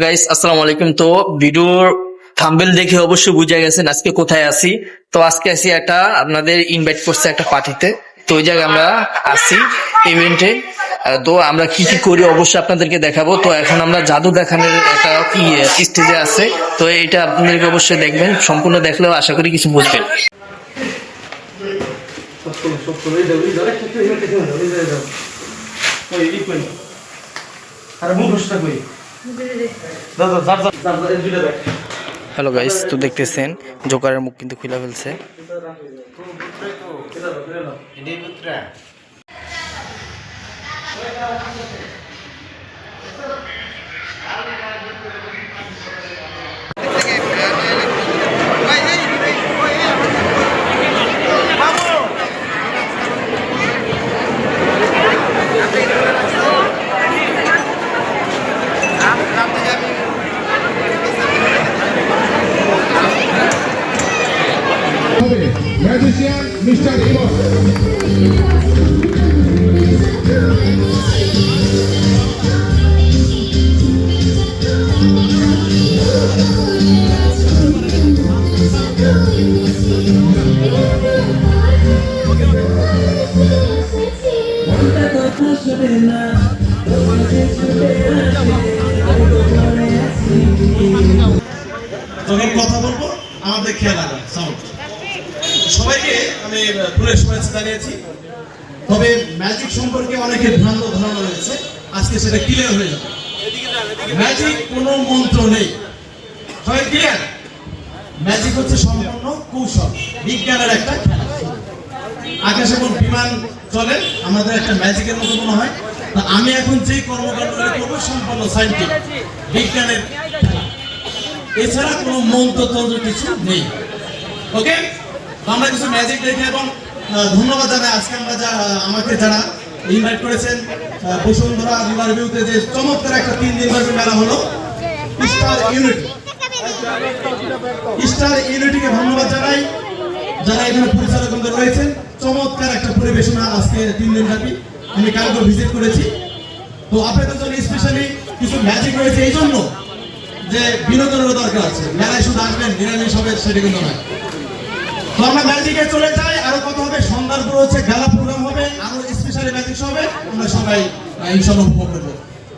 Guys আসসালামু আলাইকুম। তো ভিডিওর থাম্বনেল দেখে অবশ্যই বুঝে গেছেন আজকে কোথায় আছি। তো আজকে আছি একটা আপনাদের ইনভাইট করছে একটা পার্টিতে। তো ওই জায়গায় আমরা আসি ইভেন্টে। তো আমরা কি কি করি অবশ্যই আপনাদেরকে দেখাবো। তো এখন আমরা জাদু দেখানোর একটা স্টেজে আছে। তো এটা আপনাদেরকে অবশ্যই দেখবেন, সম্পূর্ণ দেখলেও আশা করি কিছু বুঝবেন। হ্যালো গাইস, তো দেখতেছেন জোকারের মুখ কিন্তু খুলে ফেলছে। ম্যাজিশিয়ান মিস্টার ইমন। যখন কথা বলবো আমাদের খেয়াল রাখবেন সাউন্ড। সবাইকে আমি পুরো শুভেচ্ছা জানিয়েছি। তবে ম্যাজিক সম্পর্কে অনেকের ভ্রান্ত ধারণা রয়েছে, আজকে সেটা ক্লিয়ার হয়ে যাবে। ম্যাজিক কোনো মন্ত্র নেই, সবাই ক্লিয়ার? ম্যাজিক হচ্ছে সম্পূর্ণ কৌশল, বিজ্ঞানের একটা খেলা। আকাশে কোন বিমান চলে আমাদের একটা ম্যাজিকের মতো মনে হয়। তা আমি এখন যে কর্মকাণ্ডগুলো করবো সম্পূর্ণ সায়েন্টিফিক বিজ্ঞানের খেলা, এছাড়া কোনো মন্ত্রতন্ত্র কিছু নেই। ওকে, আমরা কিছু ম্যাজিক দেখে এবং ধন্যবাদ জানাই আজকে আমরা আমাকে যারা ইনভাইট করেছেন বসুন্ধরা রিভার ভিউতে যে চমৎকার একটা 3 দিন ব্যাপী মেলা হলো স্টার ইউনিটি। স্টার ইউনিটিকে ধন্যবাদ জানাই, যারা এখানে পরিচালক রয়েছেন। চমৎকার একটা পরিবেশনা আজকে 3 দিন ব্যাপী, আমি কালকে ভিজিট করেছি। তো আপনাদের জন্য স্পেশালি কিছু ম্যাজিক রয়েছে, এই জন্য যে বিনোদনের দরকার আছে। মেলায় শুধু আসবেন নিরামিষ হবে সেটা কিন্তু নয়। তো আমরা ম্যাজিকে চলে যাই, আরো কথা হবে। সন্ধ্যার পর হচ্ছে গালা প্রোগ্রাম হবে, আরো স্পেশালি ম্যাজিক হবে, আমরা সবাই ইনশাআল্লাহ উপভোগ করবো।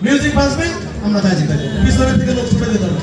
মিউজিক বাজবে, আমরা ম্যাজিক দেখবো, পিছনের থেকে লোক ছুটে যেতে হবে।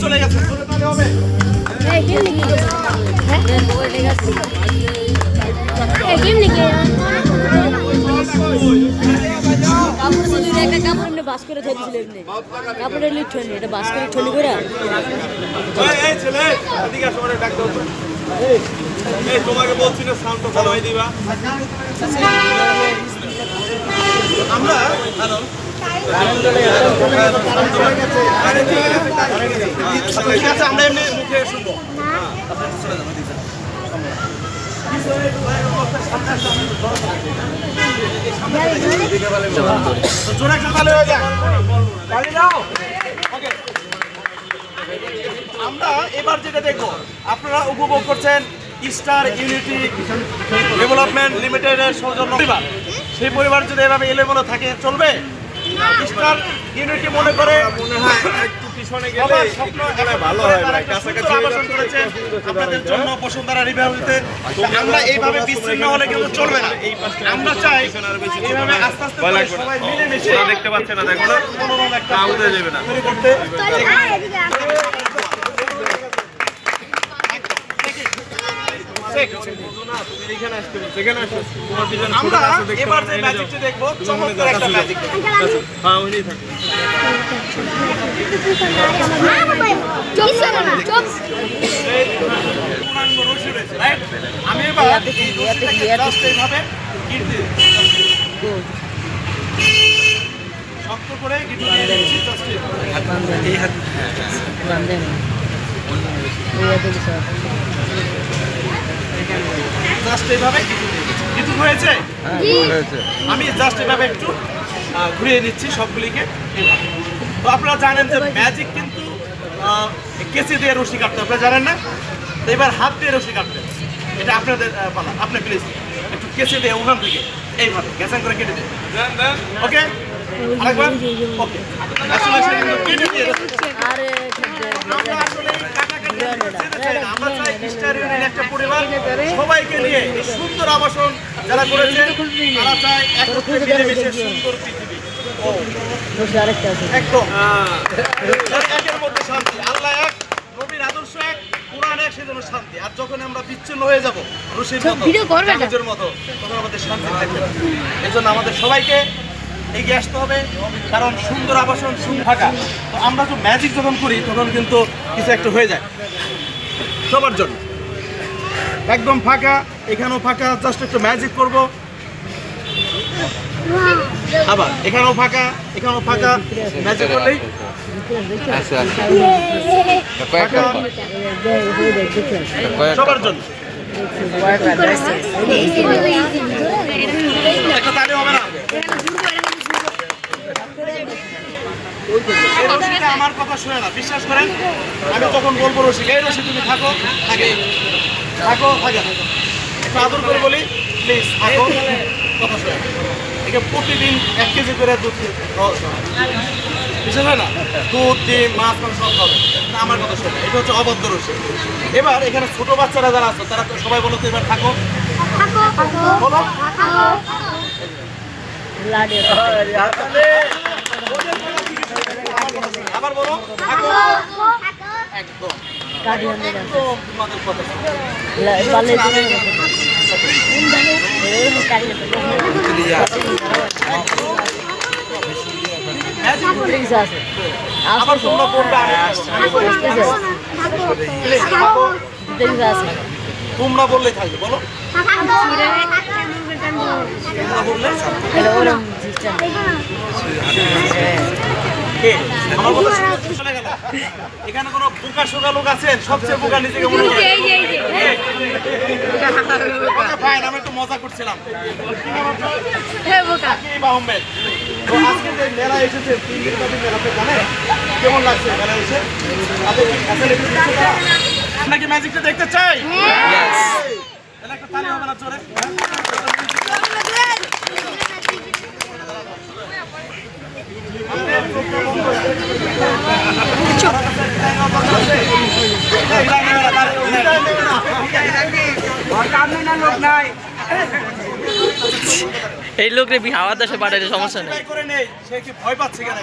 চলে গেছে তোমাকে বলছি না সাউন্ডটা কমাই দিবা। আমরা ঠিক আছে, আমরা এমনি মুখে শুনবো। জোরে একটা তালি হয়ে যাক, তালি দাও। ওকে, আমরা এবার যেটা দেখবো, আপনারা উপভোগ করছেন স্টার ইউনিটি ডেভেলপমেন্ট লিমিটেডের সৌজন্য পরিবার। সেই পরিবার যদি এভাবে এলোমেলো থাকে চলবে? স্টার ইউনিটি মনে করে সবার স্বপ্ন এখন ভালো হয়, তারা একটা সুন্দর আবাসন করেছে আপনাদের জন্য বসুন্ধরা রিভারভিউতে। আমরা এইভাবে বিচ্ছিন্ন হলে কিন্তু চলবে না। আমরা চাই এইভাবে আস্তে আস্তে করে সবাই মিলেমিশে দেখতে পাচ্ছেন না, দেখো না মনোরম একটা আউটে যাবে না তৈরি করতে। আমরা এবার যে ম্যাজিকটি দেখবো, চমৎকার একটা ম্যাজিক দেখবো। আমি এবার এই রশিটাকে জাস্ট এইভাবে গিট দিয়ে শক্ত করে গিট দিয়ে দিচ্ছি, জাস্ট এই হাত জাস্ট এইভাবে কিছু হয়েছে। আমি জাস্ট এভাবে একটু ঘুরিয়ে নিচ্ছি সবগুলিকে এইভাবে। তো আপনারা জানেন যে ম্যাজিক কিন্তু কেসি দিয়ে রশি কাটতে, আপনারা জানেন না? তো এবার হাত দিয়ে রশি কাটতে, এটা আপনাদের পালা। আপনি প্লিজ একটু কেসি দিয়ে ওখান থেকে এইভাবে গ্যাসাং করে কেটে দিন। ওকে, আরেকবার। ওকে, আসলে সেটা কিন্তু কেটে দিয়ে আমরা আসলে কাটাকাটি যেতে চাই না। আমরা চাই স্টার ইউনিয়ন একটা পরিবার, সবাইকে নিয়ে এই সুন্দর আবাসন যারা করেছে তারা চায় একত্রে মিলেমিশে সুন্দর পৃথিবী। একদম একের মধ্যে শান্তি। আল্লাহ এক, নবীর আদর্শ এক, কোরআন এক, সেজন্য শান্তি। আর যখন আমরা বিচ্ছিন্ন হয়ে যাব রশির মতো তখন আমাদের শান্তি থাকবে না। এই জন্য আমাদের সবাইকে এগিয়ে আসতে হবে, কারণ সুন্দর আবাসন ফাঁকা। তো আমরা তো ম্যাজিক যখন করি তখন কিন্তু কিছু একটা হয়ে যায় সবার জন্য। একদম ফাঁকা, এখানেও ফাঁকা, জাস্ট একটু ম্যাজিক করব। আবার এখানেও ফাঁকা, এখানেও ফাঁকা, ম্যাজিক করলেই ফাঁকা সবার জন্য। একটা তালি হবে না? এই রশিটা আমার কথা শুনে না, বিশ্বাস করেন। আমি তখন বলবো রশি, এই রশি তুমি থাকো, থাকে থাকো, থাকে একটু আদর করে বলি, প্লিজ থাকো, কথা শুনে। একে প্রতিদিন 1 কেজি করে দুধ বিশ্বাস হয় না? দুধ, ডিম, মাছ, মাংস সব খাবে, আমার কথা শুনে। এটা হচ্ছে অবদ্ধ রশি। এবার এখানে ছোট বাচ্চারা যারা আছে তারা তো সবাই বলো তো এবার থাকো, বলো আবার বলো থাকো, একদম তোমাদের কথা আবার তোমরা বলবে তোমরা বললেই থাকবে, বলো বললে এখানে কোনো বোকা শোকা লোক আছেন? সবচেয়ে বোকা নিজেকে মনে করে। আমি একটু মজা করছিলাম। আহমেদ, তো আজকে যে মেলা এসেছে, 3 দিন ব্যাপী মেলাতে জানেন কেমন লাগছে? মেলা এসে তাদের কি ফ্যাসিলিটি দিচ্ছে তারা? নাকি ম্যাজিকটা দেখতে চাই? তাহলে একটা তালি হবে না জোরে? এই লোকরে হাওয়া দেশে পাঠাইলে সমস্যা নেই। সে কি ভয় পাচ্ছে কেন?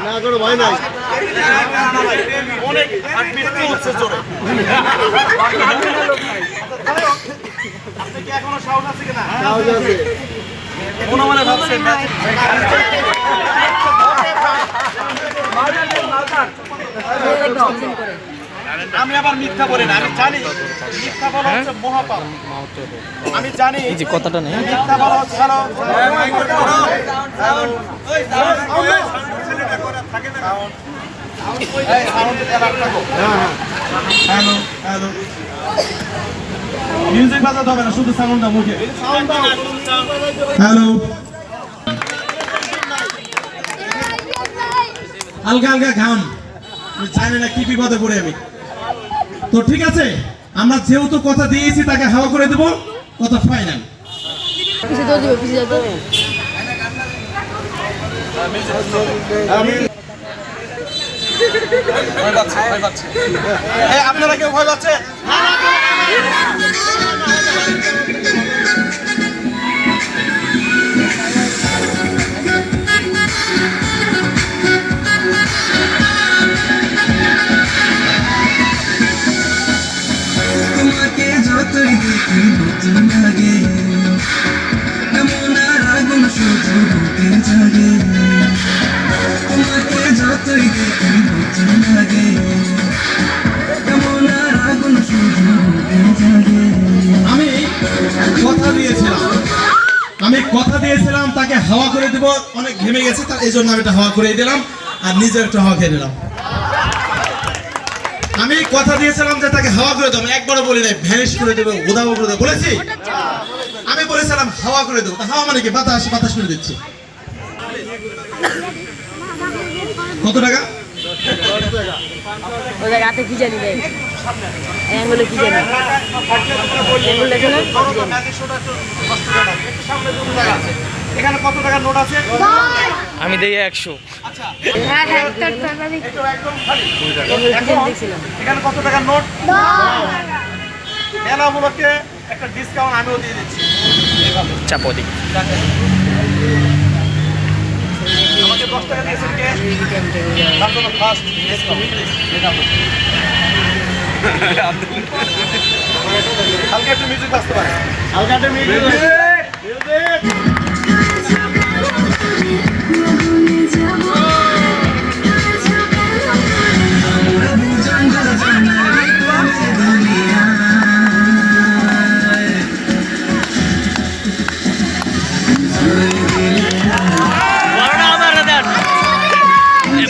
না কোনো ভয় নাই, অনেক মৃত্যু হচ্ছে জোরে। আপনি কি এখনো সাহস আছে কিনা? সাহস আছে, মনে মনে ভাবছেন আমি আবার মিথ্যা বলি না। আমি জানি মিথ্যা বলা হচ্ছে মহাপাপ। আমি জানি এই যে কথাটা নেই, মিথ্যা বলা হচ্ছে মিউজিক বাজাতে হবে না, শুধু সাউন্ডটা মুখে। হ্যালো, হালকা হালকা ঘাম, আমি জানি না কি বিপদে পড়ে আমি। তো ঠিক আছে, আমরা যেহেতু কথা দিয়েছি তাকে হাওয়া করে দেবো, কথা ফাইনাল। পিছিয়ে দৌড় দিবে, পিছিয়ে যাবে। আপনারা কেউ ভয় পাচ্ছে? তোমাকে যতই দেখি নতুন লাগে, এমন আর আগুন শুধু বুকে জাগে। তোমাকে যতই দেখি নতুন লাগে, এমন আর আগুন শুধু বুকে জাগে। আমি কথা দিয়েছিলাম তাকে হাওয়া করে দেব, অনেক ঘেমে গেছে তার, এই জন্য আমি এটা হাওয়া করে দিলাম আর নিজে একটু হাওয়া খেয়ে নিলাম। আমি কথা দিয়েছিলাম যে তাকে হাওয়া করে দেবো, একবারও বলি নাই ভ্যানিশ করে দেবো, উদাও করে দেবো বলেছি। আমি বলেছিলাম হাওয়া করে দেবো, তা হাওয়া মানে কি? বাতাস, বাতাস করে দিচ্ছি। কত টাকা? ওই জায়গা হাতে কি জানি দেয়, অ্যাঙ্গুলে কি জানি, অ্যাঙ্গুল দেখে না। এখানে কত টাকার নোট আছে? আমি দেই 100। হ্যাঁ হ্যাঁ, এখানে কত টাকার নোট? মেলা উপলক্ষে একটা ডিসকাউন্ট আমিও দিয়ে দিচ্ছি। চাপো দিক। আমাকে 10 টাকা দিয়েছেন কে? তার জন্য ফার্স্ট ডিসকাউন্ট। হালকা একটু মিউজিক বাজতে পারে, হালকা একটু মিউজিক।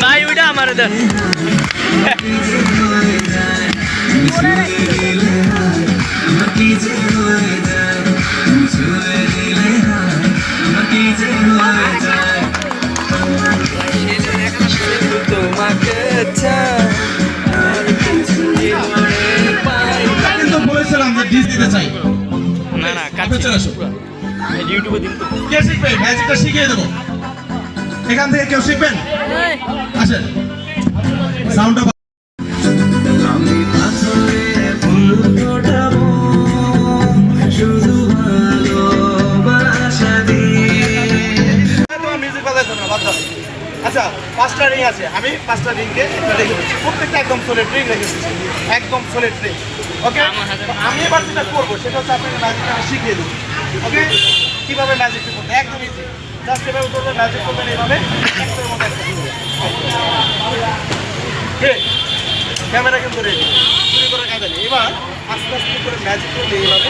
ভাই ওইটা আমার দেন। কিন্তু বলেছিলাম যে ডিস দিতে চাই। না না, আপনি চলে আসুন। ইউটিউবে দিন তো। কে শিখবে? ম্যাজিকটা শিখিয়ে দেবো। এখান থেকে কেউ শিখবেন? আসেন, সাউন্ডটা আমি পাথরে ফুল ফোটাবো, শুধু ভালোবাসা দিয়ে। তোমার মিউজিক বাজাইছো না, বাদ দাও। আচ্ছা, 5টা রিং আছে, আমি 5টা রিংকে একটা রেখে দিচ্ছি, প্রত্যেকটা একদম সলিড রিং রেখে দিচ্ছি, একদম সলিড রিং। ওকে, আমি এবার যেটা করবো সেটা হচ্ছে আপনাকে ম্যাজিকটা আমি শিখিয়ে দেবো। ওকে, কিভাবে ম্যাজিকটা করতে, একদম ইজি। জাস্ট এভাবে করবে, ম্যাজিক করবেন এইভাবে, একটার মধ্যে একটা করবে। ক্যামেরা কিন্তু রেডি, চুরি করে কাজে নেই। এবার আস্তে আস্তে করে ম্যাজিক করবে এইভাবে।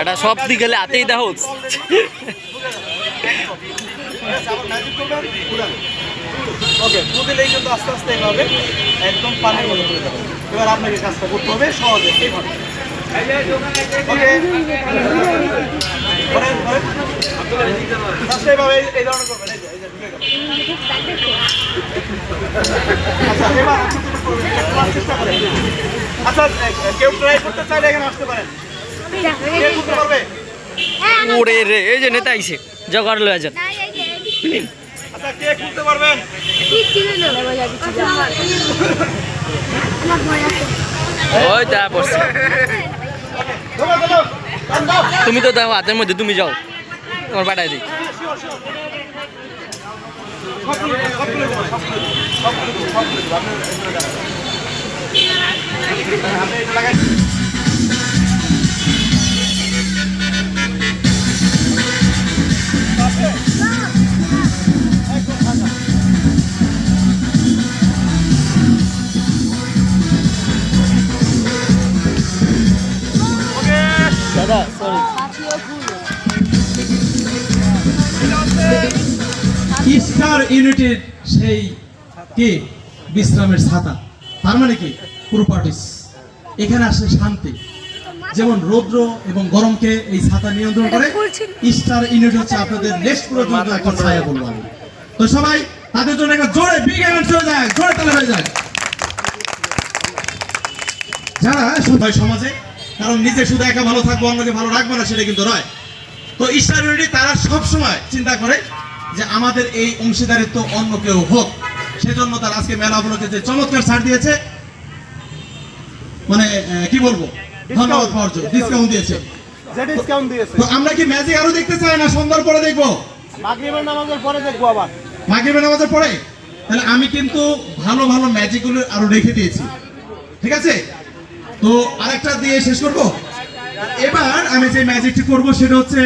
এটা সব দিক গেলে হাতেই দেখো। আবার ম্যাজিক করবেন, উড়ান। ওকে, দুদিলেই কিন্তু আস্তে আস্তে এইভাবে একদম পানির মতো করে দেবেন। এবার আপনাকে কাজটা করতে হবে সহজে এইভাবে। ওকে, এইভাবে এই ধরনের করবেন। এই যে ঢুকে গেল। আচ্ছা, এবার চেষ্টা করেন। আচ্ছা, কেউ ট্রাই করতে চাইলে এখানে আসতে পারেন। কে করতে পারবে? ওরে রে, এই যে নেতা আইছে, জগার লয়ে যান। আচ্ছা, কে খুলতে পারবেন? ওই তা বসছে। তুমি তো দাও হাতের মধ্যে, তুমি যাও, তোমার পাঠাই দিই। দাদা সরি। স্টার ইউনিটের সেই কি বিশ্রামের ছাতা, তার মানে কি প্রপার্টিস। এখানে আসলে শান্তি, যেমন রৌদ্র এবং গরমকে এই ছাতা নিয়ন্ত্রণ করে, স্টার ইউনিট হচ্ছে আপনাদের নেক্সট পর্যন্ত একটা ছায়া বলবো আমি। তো সবাই তাদের জন্য একটা জোরে বিগ হ্যান্ড হয়ে যায়, জোরে তালে হয়ে যায়। যারা সবাই সমাজে, কারণ নিজে শুধু একা ভালো থাকবো অন্যকে ভালো রাখবো না সেটা কিন্তু নয়। তো স্টার ইউনিটি তারা সবসময় চিন্তা করে যে আমাদের এই অংশীদারিত্ব অন্য কেউ হোক, সেজন্য তারা আজকে মেলা উপলক্ষে যে চমৎকার ছাড় দিয়েছে, মানে কি বলবো, ধন্যবাদ পাওয়ার জন্য ডিসকাউন্ট দিয়েছে। তো আমরা কি ম্যাজিক আরো দেখতে চাই না সন্ধ্যার পরে দেখবো? মাগরিবের নামাজের পরে দেখবো আবার। মাগরিবের নামাজের পরে? তাহলে আমি কিন্তু ভালো ভালো ম্যাজিক গুলো আরো রেখে দিয়েছি, ঠিক আছে? তো আরেকটা দিয়ে শেষ করবো। এবার আমি যে ম্যাজিকটি করবো সেটা হচ্ছে